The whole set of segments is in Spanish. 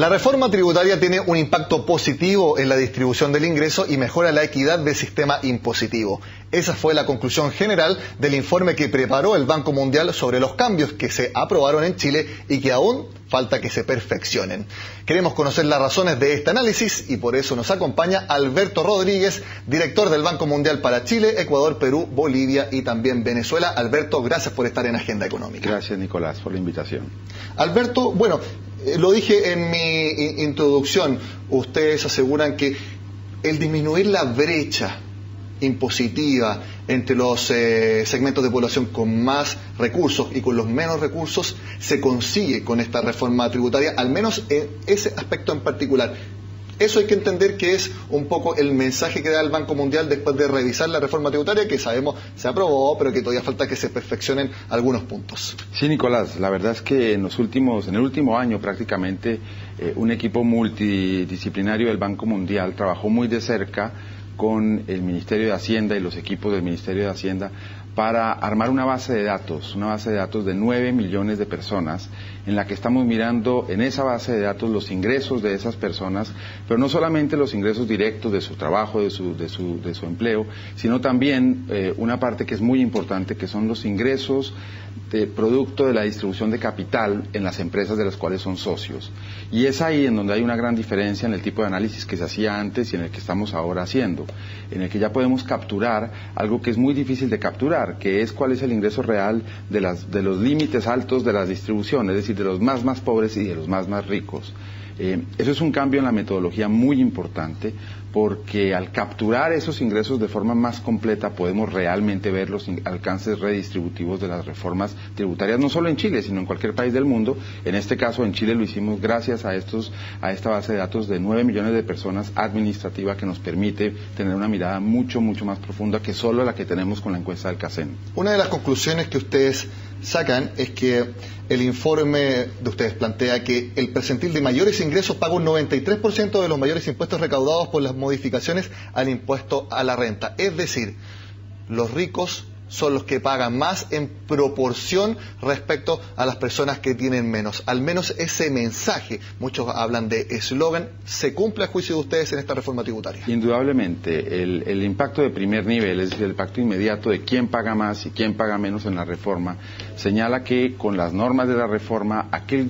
La reforma tributaria tiene un impacto positivo en la distribución del ingreso y mejora la equidad del sistema impositivo. Esa fue la conclusión general del informe que preparó el Banco Mundial sobre los cambios que se aprobaron en Chile y que aún falta que se perfeccionen. Queremos conocer las razones de este análisis y por eso nos acompaña Alberto Rodríguez, director del Banco Mundial para Chile, Ecuador, Perú, Bolivia y también Venezuela. Alberto, gracias por estar en Agenda Económica. Gracias, Nicolás, por la invitación. Alberto, bueno, lo dije en mi introducción, ustedes aseguran que el disminuir la brecha impositiva entre los segmentos de población con más recursos y con los menos recursos se consigue con esta reforma tributaria, al menos en ese aspecto en particular. Eso hay que entender que es un poco el mensaje que da el Banco Mundial después de revisar la reforma tributaria, que sabemos se aprobó, pero que todavía falta que se perfeccionen algunos puntos. Sí, Nicolás, la verdad es que en el último año prácticamente un equipo multidisciplinario del Banco Mundial trabajó muy de cerca con el Ministerio de Hacienda y los equipos del Ministerio de Hacienda para armar una base de datos de 9 millones de personas, en la que estamos mirando en esa base de datos los ingresos de esas personas, pero no solamente los ingresos directos de su trabajo, de su empleo, sino también una parte que es muy importante, que son los ingresos de producto de la distribución de capital en las empresas de las cuales son socios. Y es ahí en donde hay una gran diferencia en el tipo de análisis que se hacía antes y en el que estamos ahora haciendo, en el que ya podemos capturar algo que es muy difícil de capturar, que es cuál es el ingreso real de los límites altos de las distribuciones, es decir, de los más pobres y de los más ricos. Eso es un cambio en la metodología muy importante, porque al capturar esos ingresos de forma más completa podemos realmente ver los alcances redistributivos de las reformas tributarias, no solo en Chile, sino en cualquier país del mundo. En este caso, en Chile lo hicimos gracias a esta base de datos de 9 millones de personas administrativa, que nos permite tener una mirada mucho más profunda que solo la que tenemos con la encuesta del CACEN. Una de las conclusiones que ustedes sacan es que el informe de ustedes plantea que el percentil de mayores ingresos paga un 93% de los mayores impuestos recaudados por las modificaciones al impuesto a la renta. Es decir, los ricos son los que pagan más en proporción respecto a las personas que tienen menos. Al menos ese mensaje, muchos hablan de eslogan, ¿se cumple a juicio de ustedes en esta reforma tributaria? Indudablemente, el impacto de primer nivel, es decir, el impacto inmediato de quién paga más y quién paga menos en la reforma, señala que con las normas de la reforma, aquel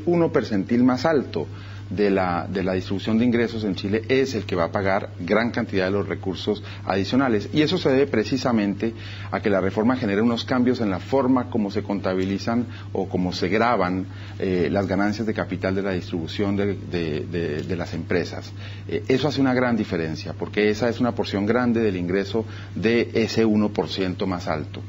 1 percentil más alto de la distribución de ingresos en Chile es el que va a pagar gran cantidad de los recursos adicionales, y eso se debe precisamente a que la reforma genera unos cambios en la forma como se contabilizan o como se graban las ganancias de capital de la distribución de las empresas. Eso hace una gran diferencia, porque esa es una porción grande del ingreso de ese 1% más alto.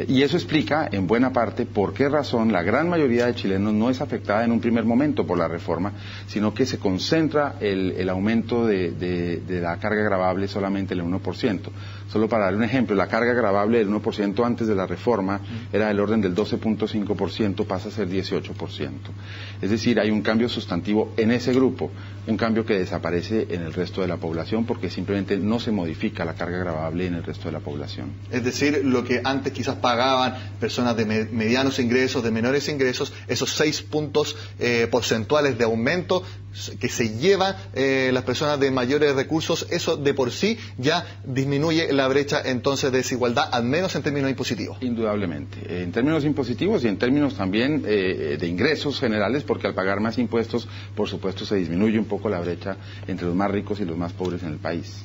Y eso explica, en buena parte, por qué razón la gran mayoría de chilenos no es afectada en un primer momento por la reforma, sino que se concentra el aumento de la carga gravable solamente en el 1%. Solo para dar un ejemplo, la carga gravable del 1% antes de la reforma era del orden del 12.5%, pasa a ser 18%. Es decir, hay un cambio sustantivo en ese grupo, un cambio que desaparece en el resto de la población, porque simplemente no se modifica la carga gravable en el resto de la población. Es decir, lo que antes quizás pagaban personas de medianos ingresos, de menores ingresos, esos 6 puntos porcentuales de aumento que se llevan las personas de mayores recursos, eso de por sí ya disminuye la brecha entonces de desigualdad, al menos en términos impositivos. Indudablemente, en términos impositivos y en términos también de ingresos generales, porque al pagar más impuestos, por supuesto, se disminuye un poco la brecha entre los más ricos y los más pobres en el país.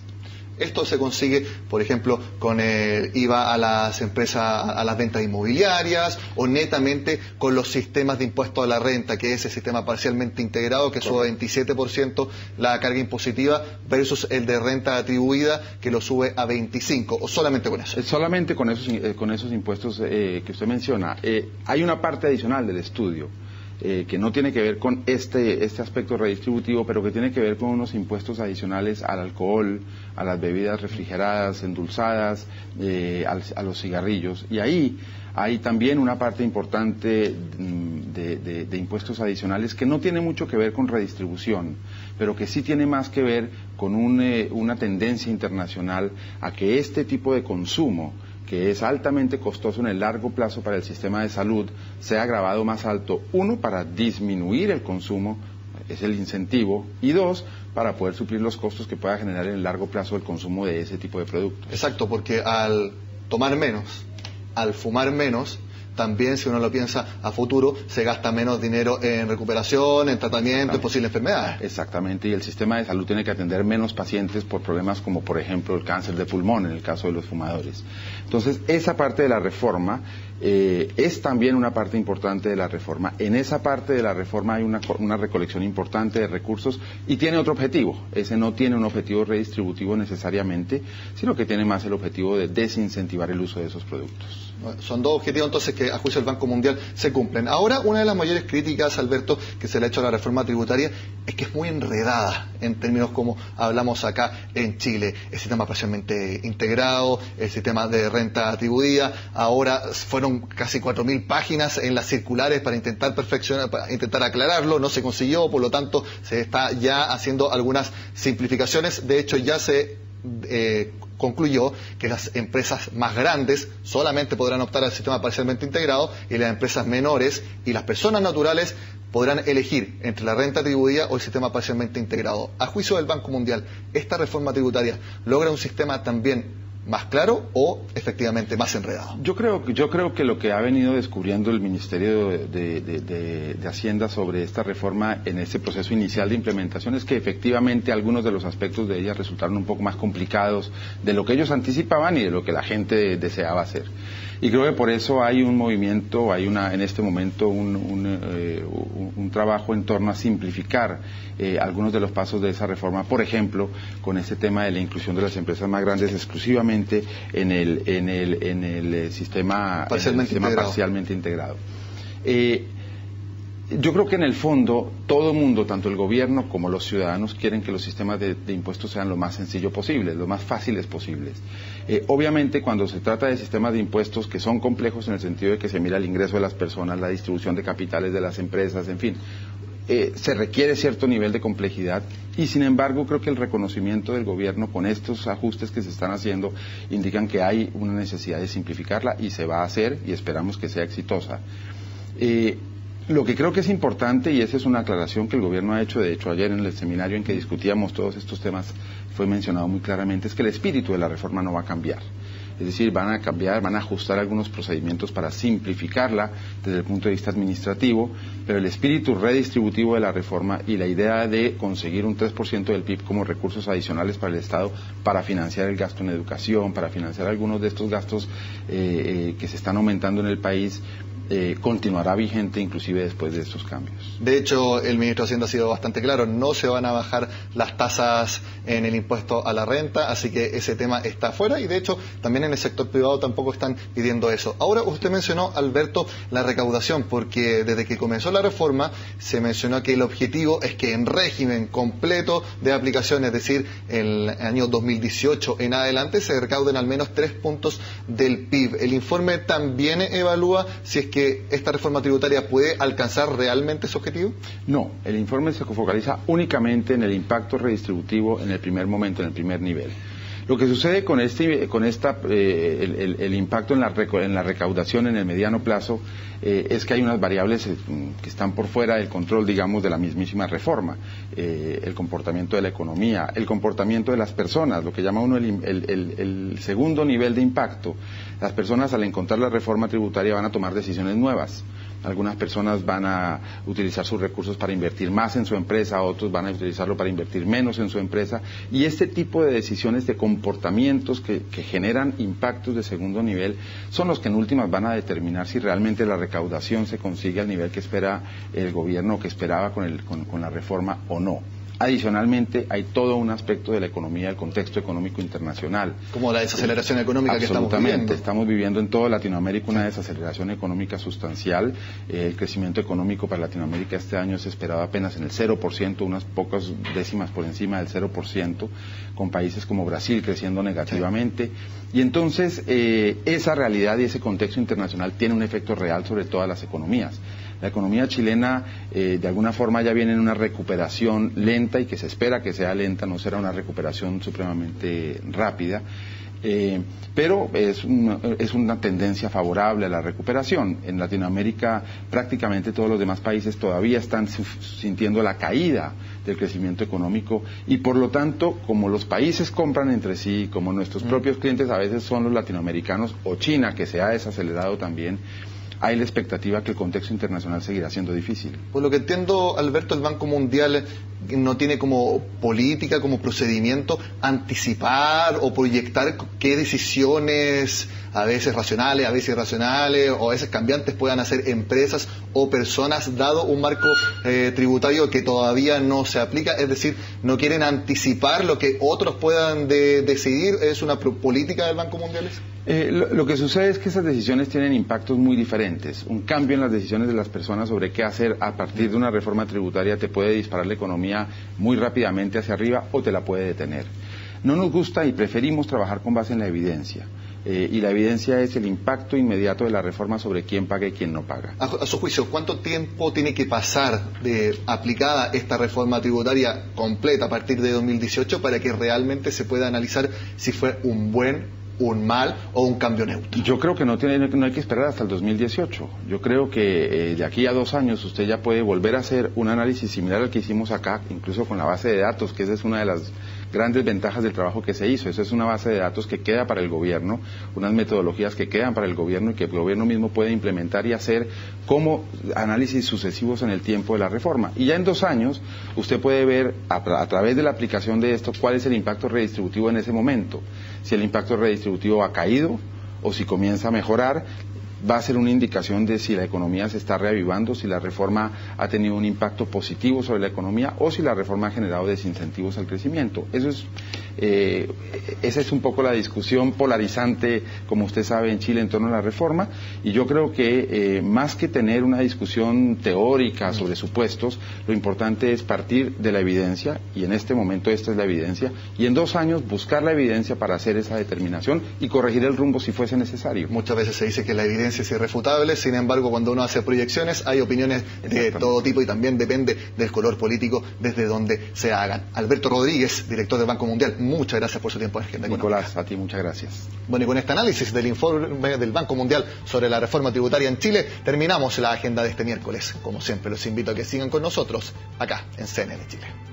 Esto se consigue, por ejemplo, con el IVA a las empresas, a las ventas inmobiliarias, o netamente con los sistemas de impuesto a la renta, que es el sistema parcialmente integrado, que sube 27% la carga impositiva, versus el de renta atribuida, que lo sube a 25%, o solamente con eso. Solamente con esos impuestos que usted menciona. Hay una parte adicional del estudio, que no tiene que ver con este aspecto redistributivo, pero que tiene que ver con unos impuestos adicionales al alcohol, a las bebidas refrigeradas, endulzadas, a los cigarrillos. Y ahí hay también una parte importante de impuestos adicionales que no tiene mucho que ver con redistribución, pero que sí tiene más que ver con una tendencia internacional a que este tipo de consumo, que es altamente costoso en el largo plazo para el sistema de salud, sea agravado más alto, uno, para disminuir el consumo es el incentivo, y dos, para poder suplir los costos que pueda generar en el largo plazo el consumo de ese tipo de productos. Exacto, porque al tomar menos, al fumar menos, también, si uno lo piensa a futuro, se gasta menos dinero en recuperación, en tratamiento, en posibles enfermedades. Exactamente, y el sistema de salud tiene que atender menos pacientes por problemas como, por ejemplo, el cáncer de pulmón, en el caso de los fumadores. Entonces, esa parte de la reforma es también una parte importante de la reforma. En esa parte de la reforma hay una recolección importante de recursos y tiene otro objetivo. Ese no tiene un objetivo redistributivo necesariamente, sino que tiene más el objetivo de desincentivar el uso de esos productos. Son dos objetivos entonces que a juicio del Banco Mundial se cumplen. Ahora, una de las mayores críticas, Alberto, que se le ha hecho a la reforma tributaria es que es muy enredada en términos como hablamos acá en Chile. El sistema parcialmente integrado, el sistema de renta atribuida, ahora fueron casi 4.000 páginas en las circulares para intentar perfeccionar, para intentar aclararlo, no se consiguió, por lo tanto se está ya haciendo algunas simplificaciones. De hecho, ya se concluyó que las empresas más grandes solamente podrán optar al sistema parcialmente integrado y las empresas menores y las personas naturales podrán elegir entre la renta atribuida o el sistema parcialmente integrado. A juicio del Banco Mundial, ¿esta reforma tributaria logra un sistema también más claro o efectivamente más enredado? Yo creo que lo que ha venido descubriendo el Ministerio de Hacienda sobre esta reforma en este proceso inicial de implementación es que efectivamente algunos de los aspectos de ella resultaron un poco más complicados de lo que ellos anticipaban y de lo que la gente deseaba hacer. Y creo que por eso hay un movimiento, en este momento un trabajo en torno a simplificar algunos de los pasos de esa reforma, por ejemplo, con este tema de la inclusión de las empresas más grandes exclusivamente en el sistema parcialmente integrado. Yo creo que en el fondo todo el mundo, tanto el gobierno como los ciudadanos, quieren que los sistemas de impuestos sean lo más sencillo posible, lo más fáciles posibles. Obviamente cuando se trata de sistemas de impuestos que son complejos en el sentido de que se mira el ingreso de las personas, la distribución de capitales de las empresas, en fin, se requiere cierto nivel de complejidad y sin embargo creo que el reconocimiento del gobierno con estos ajustes que se están haciendo indican que hay una necesidad de simplificarla y se va a hacer y esperamos que sea exitosa. Lo que creo que es importante, y esa es una aclaración que el gobierno ha hecho, de hecho ayer en el seminario en que discutíamos todos estos temas fue mencionado muy claramente, es que el espíritu de la reforma no va a cambiar. Es decir, van a ajustar algunos procedimientos para simplificarla desde el punto de vista administrativo, pero el espíritu redistributivo de la reforma y la idea de conseguir un 3% del PIB como recursos adicionales para el Estado para financiar el gasto en educación, para financiar algunos de estos gastos que se están aumentando en el país, continuará vigente inclusive después de estos cambios. De hecho, el ministro de Hacienda ha sido bastante claro, no se van a bajar las tasas en el impuesto a la renta, así que ese tema está afuera y de hecho también en el sector privado tampoco están pidiendo eso. Ahora usted mencionó, Alberto, la recaudación, porque desde que comenzó la reforma se mencionó que el objetivo es que en régimen completo de aplicación, es decir, el año 2018 en adelante, se recauden al menos 3 puntos del PIB. El informe también evalúa si es que esta reforma tributaria puede alcanzar realmente ese objetivo. No, el informe se focaliza únicamente en el impacto redistributivo en el primer momento, en el primer nivel. Lo que sucede con el impacto en la recaudación en el mediano plazo es que hay unas variables que están por fuera del control, digamos, de la mismísima reforma. El comportamiento de la economía, el comportamiento de las personas, lo que llama uno el segundo nivel de impacto. Las personas, al encontrar la reforma tributaria, van a tomar decisiones nuevas. Algunas personas van a utilizar sus recursos para invertir más en su empresa, otros van a utilizarlo para invertir menos en su empresa, y este tipo de decisiones, de comportamientos que generan impactos de segundo nivel, son los que en últimas van a determinar si realmente la recaudación se consigue al nivel que espera el gobierno, que esperaba con la reforma o no. Adicionalmente, hay todo un aspecto de la economía, del contexto económico internacional. Como la desaceleración económica que estamos viviendo. Absolutamente, estamos viviendo en toda Latinoamérica una desaceleración económica sustancial. El crecimiento económico para Latinoamérica este año es esperado apenas en el 0%, unas pocas décimas por encima del 0%, con países como Brasil creciendo negativamente. Sí. Y entonces, esa realidad y ese contexto internacional tiene un efecto real sobre todas las economías. La economía chilena de alguna forma ya viene en una recuperación lenta y que se espera que sea lenta, no será una recuperación supremamente rápida. Pero es una tendencia favorable a la recuperación. En Latinoamérica prácticamente todos los demás países todavía están sintiendo la caída del crecimiento económico y por lo tanto, como los países compran entre sí, como nuestros propios clientes a veces son los latinoamericanos o China, que se ha desacelerado también, hay la expectativa que el contexto internacional seguirá siendo difícil. Por lo que entiendo, Alberto, el Banco Mundial no tiene como política, como procedimiento, anticipar o proyectar qué decisiones, a veces racionales, a veces irracionales, o a veces cambiantes, puedan hacer empresas o personas, dado un marco tributario que todavía no se aplica. Es decir, no quieren anticipar lo que otros puedan decidir. ¿Es una política del Banco Mundial? Lo que sucede es que esas decisiones tienen impactos muy diferentes. Un cambio en las decisiones de las personas sobre qué hacer a partir de una reforma tributaria te puede disparar la economía muy rápidamente hacia arriba o te la puede detener. No nos gusta y preferimos trabajar con base en la evidencia. Y la evidencia es el impacto inmediato de la reforma sobre quién paga y quién no paga. A su juicio, ¿cuánto tiempo tiene que pasar de aplicada esta reforma tributaria completa a partir de 2018 para que realmente se pueda analizar si fue un buen, un mal o un cambio neutro? Yo creo que no hay que esperar hasta el 2018. Yo creo que de aquí a 2 años usted ya puede volver a hacer un análisis similar al que hicimos acá, incluso con la base de datos, que esa es una de las grandes ventajas del trabajo que se hizo. Esa es una base de datos que queda para el gobierno, unas metodologías que quedan para el gobierno y que el gobierno mismo puede implementar y hacer como análisis sucesivos en el tiempo de la reforma. Y ya en 2 años usted puede ver a través de la aplicación de esto cuál es el impacto redistributivo en ese momento. Si el impacto redistributivo ha caído o si comienza a mejorar, va a ser una indicación de si la economía se está reavivando, si la reforma ha tenido un impacto positivo sobre la economía o si la reforma ha generado desincentivos al crecimiento. Esa es un poco la discusión polarizante, como usted sabe, en Chile en torno a la reforma, y yo creo que más que tener una discusión teórica sobre supuestos, lo importante es partir de la evidencia, y en este momento esta es la evidencia, y en 2 años buscar la evidencia para hacer esa determinación y corregir el rumbo si fuese necesario. Muchas veces se dice que la evidencia es irrefutable, sin embargo, cuando uno hace proyecciones hay opiniones de todo tipo y también depende del color político desde donde se hagan. Alberto Rodríguez, director del Banco Mundial, muchas gracias por su tiempo en Agenda Económica. Nicolás, a ti muchas gracias. Bueno, y con este análisis del informe del Banco Mundial sobre la reforma tributaria en Chile, terminamos la agenda de este miércoles. Como siempre, los invito a que sigan con nosotros acá en CNN Chile.